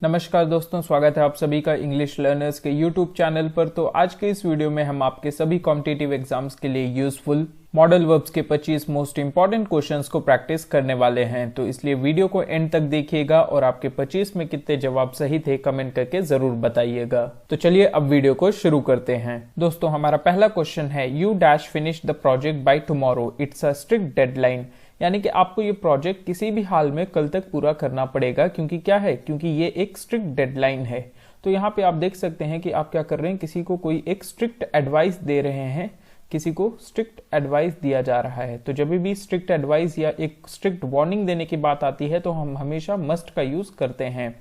नमस्कार दोस्तों, स्वागत है आप सभी का इंग्लिश लर्नर्स के यूट्यूब चैनल पर। तो आज के इस वीडियो में हम आपके सभी कॉम्पिटिटिव एग्जाम्स के लिए यूजफुल मॉडल वर्ब्स के 25 मोस्ट इंपॉर्टेंट क्वेश्चंस को प्रैक्टिस करने वाले हैं। तो इसलिए वीडियो को एंड तक देखिएगा और आपके 25 में कितने जवाब सही थे कमेंट करके जरूर बताइएगा। तो चलिए अब वीडियो को शुरू करते हैं। दोस्तों, हमारा पहला क्वेश्चन है you dash finish the project by tomorrow, it's a strict deadline. यानी कि आपको ये प्रोजेक्ट किसी भी हाल में कल तक पूरा करना पड़ेगा, क्योंकि क्या है, क्योंकि ये एक स्ट्रिक्ट डेडलाइन है। तो यहाँ पे आप देख सकते हैं कि आप क्या कर रहे हैं, किसी को कोई एक स्ट्रिक्ट एडवाइस दे रहे हैं, किसी को स्ट्रिक्ट एडवाइस दिया जा रहा है। तो जब भी स्ट्रिक्ट एडवाइस या एक स्ट्रिक्ट वार्निंग देने की बात आती है तो हम हमेशा मस्ट का यूज करते हैं।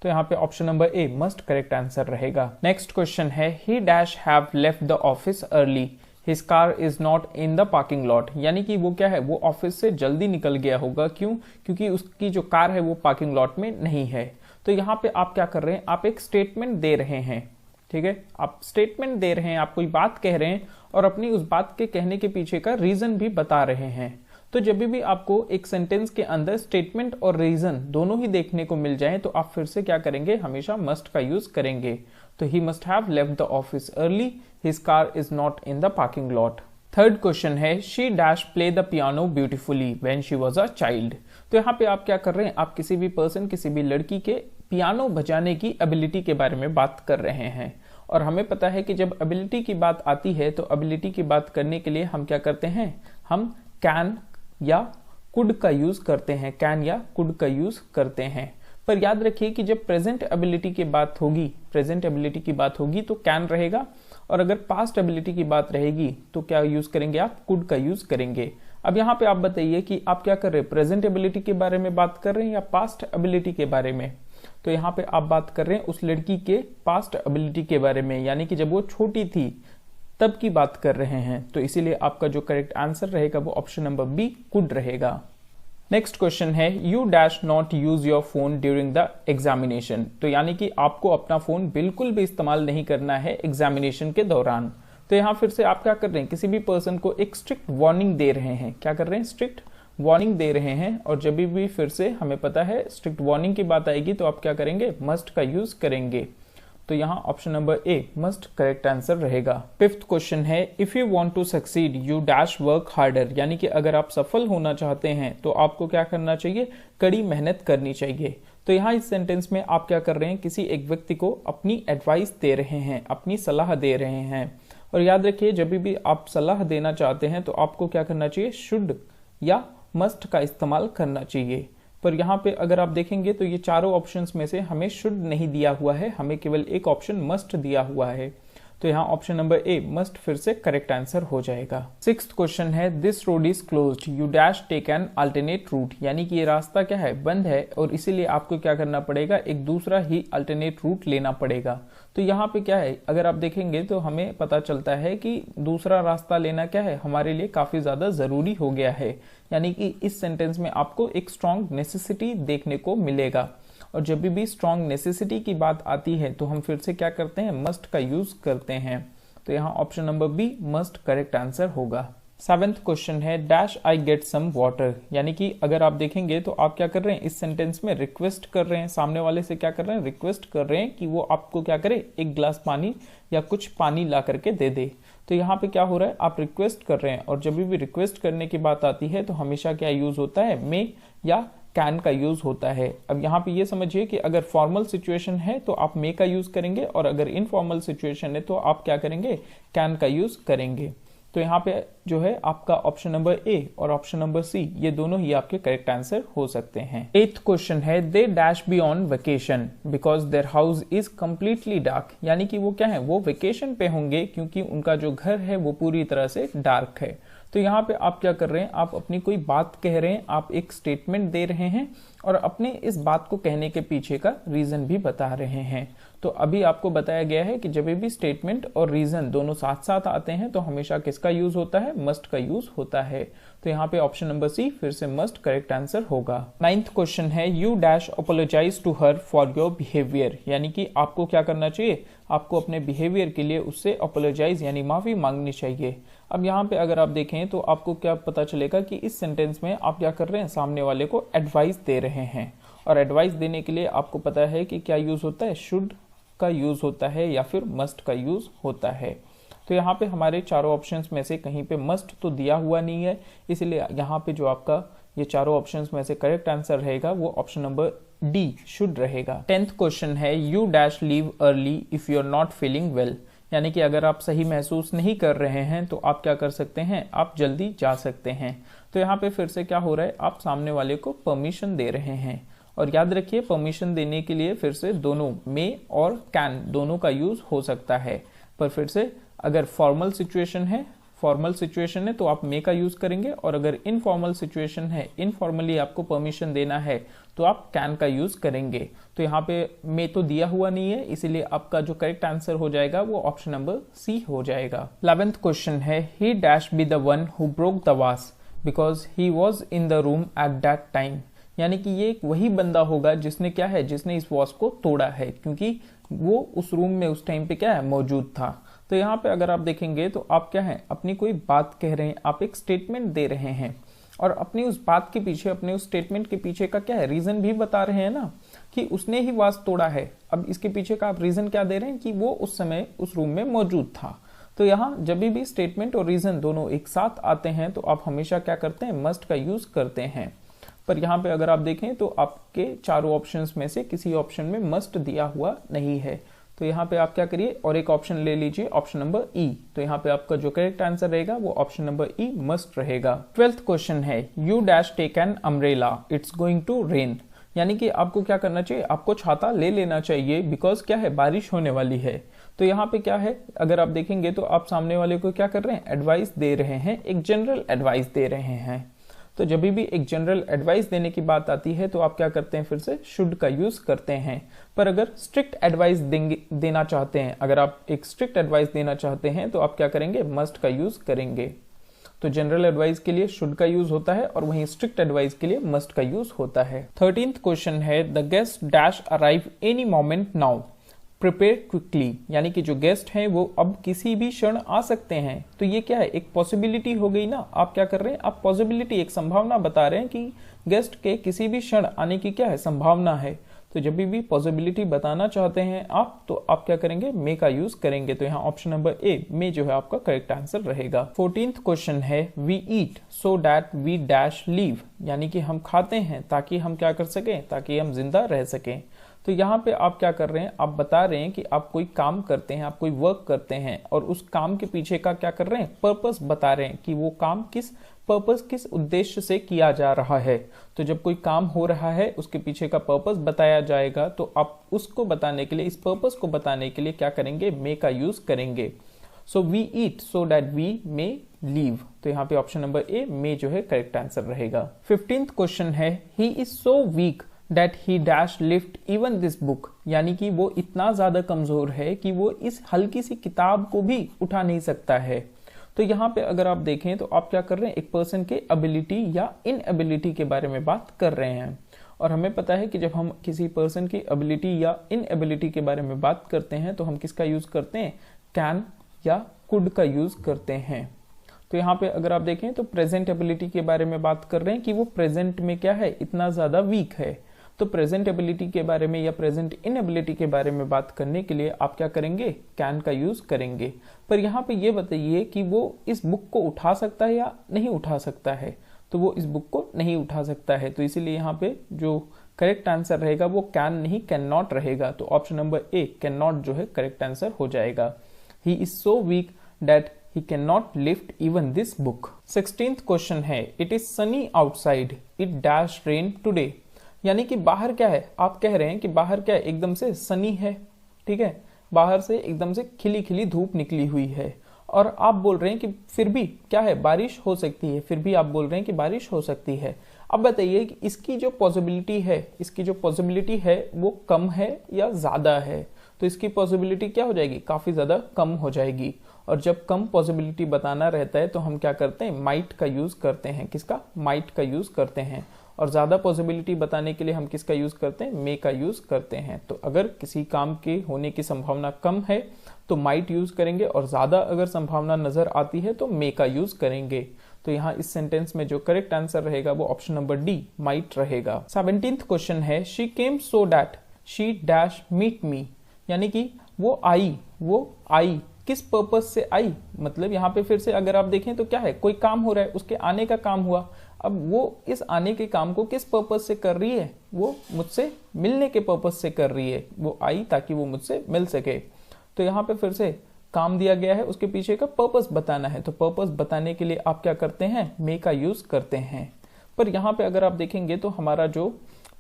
तो यहाँ पे option number A must correct answer रहेगा। नेक्स्ट क्वेश्चन है he dash have left the office early, his car is not in the parking lot. यानी कि वो क्या है, वो ऑफिस से जल्दी निकल गया होगा। क्यों? क्योंकि उसकी जो कार है वो पार्किंग लॉट में नहीं है। तो यहाँ पे आप क्या कर रहे हैं, आप एक स्टेटमेंट दे रहे हैं। ठीक है, आप स्टेटमेंट दे रहे हैं, आप कोई बात कह रहे हैं और अपनी उस बात के कहने के पीछे का रीजन भी बता रहे हैं। तो जब भी आपको एक सेंटेंस के अंदर स्टेटमेंट और रीजन दोनों ही देखने को मिल जाए तो आप फिर से क्या करेंगे, हमेशा मस्ट का यूज करेंगे। तो he must have left the office early, his car is not in the parking lot. Third question है she dash play the piano beautifully when she was a child. तो यहाँ पे आप क्या कर रहे हैं, आप किसी भी पर्सन, किसी भी लड़की के पियानो बजाने की एबिलिटी के बारे में बात कर रहे हैं। और हमें पता है कि जब एबिलिटी की बात आती है तो एबिलिटी की बात करने के लिए हम क्या करते हैं, हम कैन या कुड का यूज करते हैं, कैन या कुड का यूज करते हैं। पर याद रखिए कि जब प्रेजेंट एबिलिटी की बात होगी, प्रेजेंट एबिलिटी की बात होगी तो कैन रहेगा, और अगर पास्ट एबिलिटी की बात रहेगी तो क्या यूज करेंगे, आप कुड का यूज करेंगे। अब यहाँ पे आप बताइए कि आप क्या कर रहे हैं, प्रेजेंट एबिलिटी के बारे में बात कर रहे हैं या पास्ट एबिलिटी के बारे में। तो यहाँ पे आप बात कर रहे हैं उस लड़की के पास्ट एबिलिटी के बारे में, यानी कि जब वो छोटी थी तब की बात कर रहे हैं। तो इसीलिए आपका जो करेक्ट आंसर रहेगा वो ऑप्शन नंबर बी कुड रहेगा। नेक्स्ट क्वेश्चन है you dash not use your phone during the examination. तो यानी कि आपको अपना फोन बिल्कुल भी इस्तेमाल नहीं करना है एग्जामिनेशन के दौरान। तो यहाँ फिर से आप क्या कर रहे हैं, किसी भी पर्सन को एक स्ट्रिक्ट वार्निंग दे रहे हैं। क्या कर रहे हैं, स्ट्रिक्ट वार्निंग दे रहे हैं। और जब भी फिर से हमें पता है स्ट्रिक्ट वार्निंग की बात आएगी तो आप क्या करेंगे, मस्ट का यूज करेंगे। तो यहाँ option number A must correct answer रहेगा। फिफ्थ क्वेश्चन है if you want to succeed you dash work harder. यानी कि अगर आप सफल होना चाहते हैं तो आपको क्या करना चाहिए, कड़ी मेहनत करनी चाहिए। तो यहाँ इस सेंटेंस में आप क्या कर रहे हैं, किसी एक व्यक्ति को अपनी एडवाइस दे रहे हैं, अपनी सलाह दे रहे हैं। और याद रखिए जब भी आप सलाह देना चाहते हैं तो आपको क्या करना चाहिए, शुड या मस्ट का इस्तेमाल करना चाहिए। पर यहाँ पे अगर आप देखेंगे तो ये चारों ऑप्शंस में से हमें शुड नहीं दिया हुआ है, हमें केवल एक ऑप्शन मस्ट दिया हुआ है। तो यहाँ ऑप्शन नंबर ए मस्ट फिर से करेक्ट आंसर हो जाएगा। सिक्स्थ क्वेश्चन है this road is closed you dash take an alternate route. यानी कि ये रास्ता क्या है, बंद है, और इसीलिए आपको क्या करना पड़ेगा, एक दूसरा ही अल्टरनेट रूट लेना पड़ेगा। तो यहाँ पे क्या है, अगर आप देखेंगे तो हमें पता चलता है कि दूसरा रास्ता लेना क्या है, हमारे लिए काफी ज्यादा जरूरी हो गया है। यानी कि इस सेंटेंस में आपको एक स्ट्रॉन्ग नेसेसिटी देखने को मिलेगा। और जब भी स्ट्रॉन्ग नेसेसिटी की बात आती है तो हम फिर से क्या करते हैं, मस्ट का यूज करते हैं। तो यहाँ option number B must correct answer होगा। सेवेंथ क्वेश्चन है dash I get some water. यानी कि अगर आप देखेंगे तो आप क्या कर रहे हैं, इस सेंटेंस में रिक्वेस्ट कर रहे हैं, सामने वाले से क्या कर रहे हैं, रिक्वेस्ट कर रहे हैं कि वो आपको क्या करे, एक गिलास पानी या कुछ पानी ला करके दे दे। तो यहाँ पे क्या हो रहा है, आप रिक्वेस्ट कर रहे हैं, और जब भी रिक्वेस्ट करने की बात आती है तो हमेशा क्या यूज होता है, मे या कैन का यूज होता है। अब यहाँ पे ये समझिए कि अगर फॉर्मल सिचुएशन है तो आप मे का यूज करेंगे, और अगर इनफॉर्मल सिचुएशन है तो आप क्या करेंगे, कैन का यूज करेंगे। तो यहाँ पे जो है आपका ऑप्शन नंबर ए और ऑप्शन नंबर सी ये दोनों ही आपके करेक्ट आंसर हो सकते हैं। एथ क्वेश्चन है they dash be on vacation because their house is completely dark. यानी कि वो क्या है, वो वेकेशन पे होंगे क्योंकि उनका जो घर है वो पूरी तरह से डार्क है। तो यहाँ पे आप क्या कर रहे हैं, आप अपनी कोई बात कह रहे हैं, आप एक स्टेटमेंट दे रहे हैं और अपने इस बात को कहने के पीछे का रीजन भी बता रहे हैं। तो अभी आपको बताया गया है कि जब भी स्टेटमेंट और रीजन दोनों साथ साथ आते हैं तो हमेशा किसका यूज होता है, मस्ट का यूज होता है। तो यहाँ पे ऑप्शन नंबर सी फिर से मस्ट करेक्ट आंसर होगा। नाइन्थ क्वेश्चन है you dash apologise to her for your behaviour. यानी कि आपको क्या करना चाहिए, आपको अपने बिहेवियर के लिए उससे अपोलोजाइज यानी माफी मांगनी चाहिए। अब यहाँ पे अगर आप देखें तो आपको क्या पता चलेगा कि इस सेंटेंस में आप क्या कर रहे हैं, सामने वाले को एडवाइस दे रहे हैं। और एडवाइस देने के लिए आपको पता है कि क्या यूज होता है, शुड का यूज होता है या फिर मस्ट का यूज होता है। तो यहाँ पे हमारे चारों ऑप्शंस में से कहीं पे मस्ट तो दिया हुआ नहीं है, इसलिए यहाँ पे जो आपका ये चारों ऑप्शंस में से करेक्ट आंसर रहेगा वो ऑप्शन नंबर डी शुड रहेगा। 10th क्वेश्चन है you dash leave early if you are not feeling well, यानी कि अगर आप सही महसूस नहीं कर रहे हैं तो आप क्या कर सकते हैं, आप जल्दी जा सकते हैं। तो यहाँ पे फिर से क्या हो रहा है, आप सामने वाले को परमिशन दे रहे हैं। और याद रखिए परमिशन देने के लिए फिर से दोनों मे और कैन दोनों का यूज हो सकता है, पर फिर से अगर फॉर्मल सिचुएशन है तो आप मे का यूज करेंगे, और अगर इनफॉर्मल सिचुएशन है, इनफॉर्मली आपको परमिशन देना है तो आप कैन का यूज करेंगे। तो यहाँ पे मे तो दिया हुआ नहीं है, इसीलिए आपका जो करेक्ट आंसर हो जाएगा वो ऑप्शन नंबर सी हो जाएगा। 11th क्वेश्चन है he dash be the one who broke the vase because he was in the room at that time, यानी कि ये वही बंदा होगा जिसने क्या है, जिसने इस वॉस को तोड़ा है, क्योंकि वो उस रूम में उस टाइम पे क्या है, मौजूद था। तो यहाँ पे अगर आप देखेंगे तो आप क्या है, अपनी कोई बात कह रहे हैं, आप एक स्टेटमेंट दे रहे हैं, और अपनी उस बात के पीछे, अपने उस स्टेटमेंट के पीछे का क्या है, रीजन भी बता रहे हैं ना, कि उसने ही वास तोड़ा है। अब इसके पीछे का आप रीजन क्या दे रहे हैं, कि वो उस समय उस रूम में मौजूद था। तो यहाँ जब भी स्टेटमेंट और रीजन दोनों एक साथ आते हैं तो आप हमेशा क्या करते हैं, मस्ट का यूज करते हैं। पर यहाँ पे अगर आप देखें तो आपके चारों ऑप्शंस में से किसी ऑप्शन में मस्ट दिया हुआ नहीं है। तो यहाँ पे आप क्या करिए, और एक ऑप्शन ले लीजिए, ऑप्शन नंबर ई। तो यहाँ पे आपका जो करेक्ट आंसर रहेगा वो ऑप्शन नंबर ई मस्ट रहेगा। 12th क्वेश्चन है you dash take an umbrella it's going to rain, यानी कि आपको क्या करना चाहिए, आपको छाता ले लेना चाहिए, बिकॉज क्या है, बारिश होने वाली है। तो यहाँ पे क्या है, अगर आप देखेंगे तो आप सामने वाले को क्या कर रहे हैं, एडवाइस दे रहे हैं, एक जनरल एडवाइस दे रहे हैं। तो जब भी एक जनरल एडवाइस देने की बात आती है तो आप क्या करते हैं, फिर से शुड का यूज करते हैं। पर अगर स्ट्रिक्ट एडवाइस देना चाहते हैं, अगर आप एक स्ट्रिक्ट एडवाइस देना चाहते हैं तो आप क्या करेंगे, मस्ट का यूज करेंगे। तो जनरल एडवाइस के लिए शुड का यूज होता है और वहीं स्ट्रिक्ट एडवाइस के लिए मस्ट का यूज होता है। 13th क्वेश्चन है the guest dash arrive any moment now prepare quickly, यानी कि जो गेस्ट हैं वो अब किसी भी क्षण आ सकते हैं। तो ये क्या है, एक पॉसिबिलिटी हो गई ना, आप क्या कर रहे हैं, आप पॉसिबिलिटी, एक संभावना बता रहे हैं कि गेस्ट के किसी भी क्षण आने की क्या है, संभावना है। तो जब भी पॉसिबिलिटी बताना चाहते हैं आप, तो आप क्या करेंगे, मे का यूज करेंगे। तो यहाँ ऑप्शन नंबर ए मे जो है आपका करेक्ट आंसर रहेगा। 14th क्वेश्चन है we eat so that we dash leave, यानी कि हम खाते हैं ताकि हम क्या कर सकें, ताकि हम जिंदा रह सकें। तो यहाँ पे आप क्या कर रहे हैं, आप बता रहे हैं कि आप कोई काम करते हैं, आप कोई वर्क करते हैं, और उस काम के पीछे का क्या कर रहे हैं, पर्पस बता रहे हैं कि वो काम किस पर्पस, किस उद्देश्य से किया जा रहा है। तो जब कोई काम हो रहा है उसके पीछे का पर्पस बताया जाएगा, तो आप उसको बताने के लिए, इस पर्पस को बताने के लिए क्या करेंगे, मे का यूज करेंगे। So we eat so that we may leave, तो यहाँ पे ऑप्शन नंबर ए मे जो है करेक्ट आंसर रहेगा। 15th क्वेश्चन है he is so weak that he dash lift even this book, यानी कि वो इतना ज्यादा कमजोर है कि वो इस हल्की सी किताब को भी उठा नहीं सकता है। तो यहाँ पे अगर आप देखें तो आप क्या कर रहे हैं, एक पर्सन के एबिलिटी या इनएबिलिटी के बारे में बात कर रहे हैं। और हमें पता है कि जब हम किसी पर्सन की एबिलिटी या इनएबिलिटी के बारे में बात करते हैं तो हम किसका यूज करते हैं, कैन या कुड का यूज करते हैं। तो यहाँ पे अगर आप देखें तो प्रेजेंट एबिलिटी के बारे में बात कर रहे हैं कि वो प्रेजेंट में क्या है, इतना ज्यादा वीक है। तो प्रेजेंट एबिलिटी के बारे में या प्रेजेंट इनएबिलिटी के बारे में बात करने के लिए आप क्या करेंगे, कैन का यूज करेंगे। पर यहाँ पे ये बताइए कि वो इस बुक को उठा सकता है या नहीं उठा सकता है, तो वो इस बुक को नहीं उठा सकता है। तो इसीलिए यहाँ पे जो करेक्ट आंसर रहेगा वो कैन नहीं, कैन नॉट रहेगा। तो option number A can not जो है करेक्ट आंसर हो जाएगा। He is so weak that he cannot lift even this book। 16th question है it is sunny outside it dash rain today, यानी कि बाहर क्या है, आप कह रहे हैं कि बाहर क्या है, एकदम से सनी है, ठीक है, बाहर से एकदम से खिली खिली धूप निकली हुई है, और आप बोल रहे हैं कि फिर भी क्या है, बारिश हो सकती है, फिर भी आप बोल रहे हैं कि बारिश हो सकती है। अब बताइए कि इसकी जो पॉसिबिलिटी है वो कम है या ज्यादा है। तो इसकी पॉसिबिलिटी क्या हो जाएगी, काफी ज्यादा कम हो जाएगी। और जब कम पॉसिबिलिटी बताना रहता है तो हम क्या करते हैं, माइट का यूज करते हैं। किसका, माइट का यूज करते हैं। और ज़्यादा पॉसिबिलिटी बताने के लिए हम किसका यूज़ करते हैं, मे का यूज़ करते हैं। तो अगर किसी काम के होने की संभावना कम है तो माइट यूज़ करेंगे, और ज़्यादा अगर संभावना नज़र आती है तो मे का यूज़ करेंगे। तो यहाँ इस सेंटेंस में जो करेक्ट आंसर रहेगा वो ऑप्शन नंबर डी, माइट रहेगा। 17th क्वेश्चन है, she came so that she dash meet me, यानी कि वो आई किस पर्पज से आई, मतलब यहाँ पे फिर से अगर आप देखें तो क्या है, कोई काम हो रहा है, उसके आने का काम हुआ। अब वो इस आने के काम को किस पर्पज से कर रही है, वो मुझसे मिलने के पर्पज से कर रही है। वो आई ताकि वो मुझसे मिल सके। तो यहाँ पे फिर से काम दिया गया है, उसके पीछे का पर्पस बताना है। तो पर्पस बताने के लिए आप क्या करते हैं, मे का यूज करते हैं। पर यहाँ पे अगर आप देखेंगे तो हमारा जो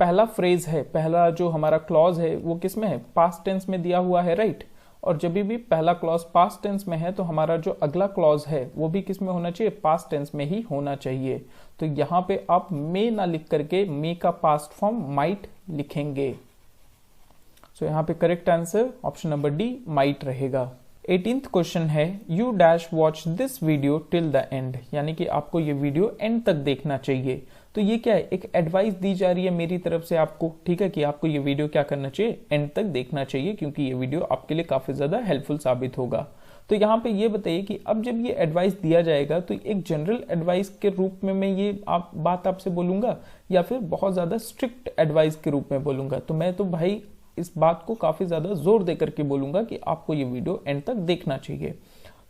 पहला फ्रेज है, पहला जो हमारा क्लॉज है वो किस में है, पास्ट टेंस में दिया हुआ है, राइट। और जब भी पहला क्लॉज पास्ट टेंस में है तो हमारा जो अगला क्लॉज है वो भी किस में होना चाहिए, पास्ट टेंस में ही होना चाहिए। तो यहाँ पे आप मे ना लिख करके मे का पास्ट फॉर्म माइट लिखेंगे। सो यहाँ पे correct answer option number D, might रहेगा। 18th क्वेश्चन है, you dash watch this video till the end, यानी कि आपको ये वीडियो एंड तक देखना चाहिए। तो ये क्या है, एक एडवाइस दी जा रही है मेरी तरफ से आपको, ठीक है, कि आपको ये वीडियो क्या करना चाहिए, एंड तक देखना चाहिए, क्योंकि ये वीडियो आपके लिए काफी ज्यादा हेल्पफुल साबित होगा। तो यहाँ पे ये बताइए कि अब जब ये एडवाइस दिया जाएगा तो एक जनरल एडवाइस के रूप में मैं ये बात आपसे बोलूंगा, या फिर बहुत ज्यादा स्ट्रिक्ट एडवाइस के रूप में बोलूंगा। तो मैं तो भाई इस बात को काफी ज्यादा जोर देकर के बोलूंगा कि आपको ये वीडियो एंड तक देखना चाहिए।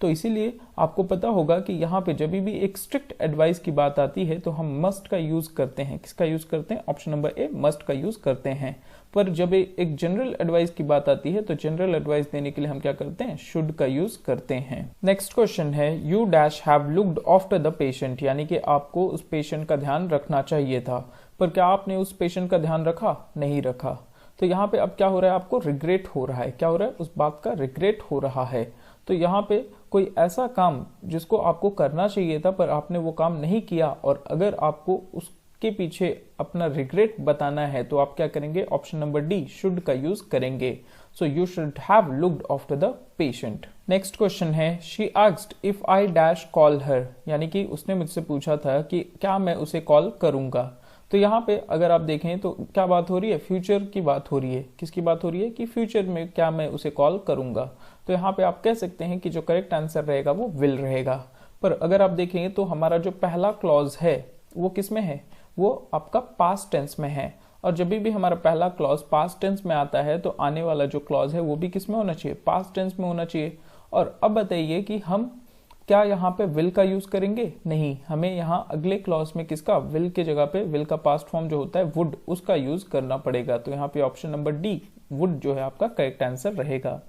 तो इसीलिए आपको पता होगा कि यहाँ पे जब भी एक स्ट्रिक्ट एडवाइस की बात आती है तो हम मस्ट का यूज करते हैं। किसका यूज करते हैं, ऑप्शन नंबर ए, मस्ट का यूज करते हैं। पर जब एक जनरल एडवाइस की बात आती है तो जनरल एडवाइस देने के लिए हम क्या करते हैं, शुड का यूज करते हैं। नेक्स्ट क्वेश्चन है, you dash have looked after the patient, यानी कि आपको उस पेशेंट का ध्यान रखना चाहिए था। पर क्या आपने उस पेशेंट का ध्यान रखा, नहीं रखा। तो यहाँ पे अब क्या हो रहा है, आपको रिग्रेट हो रहा है। क्या हो रहा है, उस बात का रिग्रेट हो रहा है। तो यहाँ पे कोई ऐसा काम जिसको आपको करना चाहिए था पर आपने वो काम नहीं किया, और अगर आपको उसके पीछे अपना रिग्रेट बताना है तो आप क्या करेंगे, ऑप्शन नंबर डी, शुड का यूज करेंगे। So you should have looked after the patient. Next question है, she asked if I dash call her, यानी कि उसने मुझसे पूछा था कि क्या मैं उसे कॉल करूंगा। तो यहाँ पे अगर आप देखें तो क्या बात हो रही है, फ्यूचर की बात हो रही है। किसकी बात हो रही है, कि फ्यूचर में क्या मैं उसे कॉल करूंगा। तो यहाँ पे आप कह सकते हैं कि जो करेक्ट आंसर रहेगा वो विल रहेगा। पर अगर आप देखेंगे तो हमारा जो पहला क्लॉज है वो किस में है, वो आपका पास्ट टेंस में है। और जब भी हमारा पहला क्लॉज पास्ट टेंस में आता है तो आने वाला जो क्लॉज है वो भी किस में होना चाहिए, पास्ट टेंस में होना चाहिए। और अब बताइए कि हम क्या यहाँ पे विल का यूज करेंगे, नहीं, हमें यहाँ अगले क्लॉज में किसका, विल के जगह पे विल का पास्ट फॉर्म जो होता है वुड, उसका यूज करना पड़ेगा। तो यहाँ पे ऑप्शन नंबर डी, वुड जो है आपका करेक्ट आंसर रहेगा।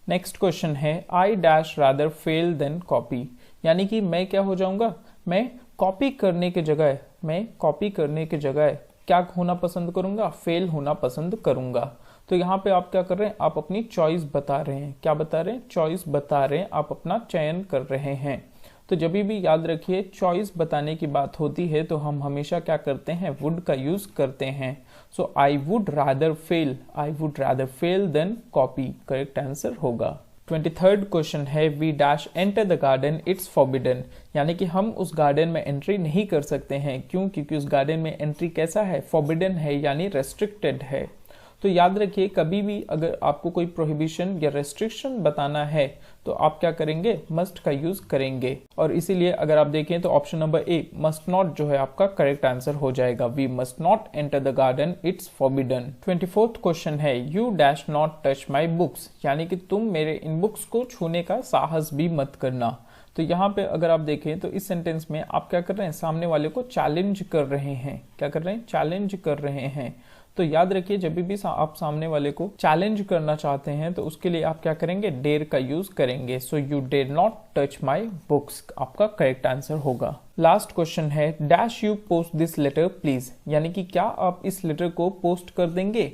नेक्स्ट क्वेश्चन है, I dash rather fail than copy, यानी कि मैं क्या हो जाऊंगा, मैं कॉपी करने के जगह क्या होना पसंद करूंगा, फेल होना पसंद करूंगा। तो यहाँ पे आप क्या कर रहे हैं, आप अपनी चॉइस बता रहे हैं। क्या बता रहे हैं, चॉइस बता रहे हैं, आप अपना चयन कर रहे हैं। तो जब भी याद रखिए चॉइस बताने की बात होती है तो हम हमेशा क्या करते हैं, वुड का यूज करते हैं। So I would rather fail than copy, correct answer होगा। 23rd क्वेश्चन है, we dash enter the garden it's forbidden, यानी कि हम उस गार्डन में एंट्री नहीं कर सकते हैं। क्यों, क्योंकि उस गार्डन में एंट्री कैसा है, फॉरबिडन है, यानी रेस्ट्रिक्टेड है। तो याद रखिए कभी भी अगर आपको कोई प्रोहिबिशन या रेस्ट्रिक्शन बताना है तो आप क्या करेंगे, मस्ट का यूज करेंगे। और इसीलिए अगर आप देखें तो option number A, must not जो है आपका करेक्ट आंसर हो जाएगा। We must not enter the garden, it's forbidden. 24th question है, you dash not touch my books, यानी कि तुम मेरे इन बुक्स को छूने का साहस भी मत करना। तो यहाँ पे अगर आप देखें तो इस सेंटेंस में आप क्या कर रहे हैं, सामने वाले को चैलेंज कर रहे हैं। क्या कर रहे हैं, चैलेंज कर रहे हैं। तो याद रखिए जब भी आप सामने वाले को चैलेंज करना चाहते हैं तो उसके लिए आप क्या करेंगे, डेयर का यूज करेंगे। So you dare not touch my books, आपका करेक्ट आंसर होगा। लास्ट क्वेश्चन है, dash you post this letter please, यानी कि क्या आप इस लेटर को पोस्ट कर देंगे।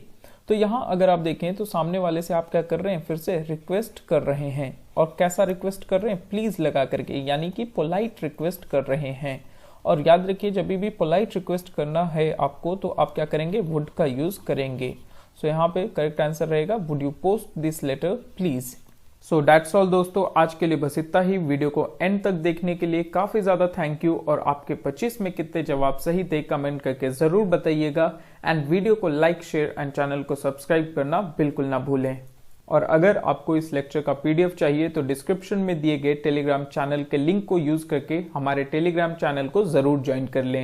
तो यहाँ अगर आप देखें तो सामने वाले से आप क्या कर रहे हैं, फिर से रिक्वेस्ट कर रहे हैं। और कैसा रिक्वेस्ट कर रहे हैं, प्लीज लगा करके, यानी कि पोलाइट रिक्वेस्ट कर रहे हैं। और याद रखिए जब भी पोलाइट रिक्वेस्ट करना है आपको तो आप क्या करेंगे, वुड का यूज करेंगे। सो यहाँ पे करेक्ट आंसर रहेगा, would you post this letter please. So that's all दोस्तों, आज के लिए बस इतना ही। वीडियो को एंड तक देखने के लिए काफी ज्यादा थैंक यू। और आपके 25 में कितने जवाब सही थे कमेंट करके जरूर बताइएगा। एंड वीडियो को लाइक, शेयर एंड चैनल को सब्सक्राइब करना बिल्कुल ना भूलें। और अगर आपको इस लेक्चर का PDF चाहिए तो डिस्क्रिप्शन में दिए गए टेलीग्राम चैनल के लिंक को यूज करके हमारे टेलीग्राम चैनल को जरूर ज्वाइन कर लें।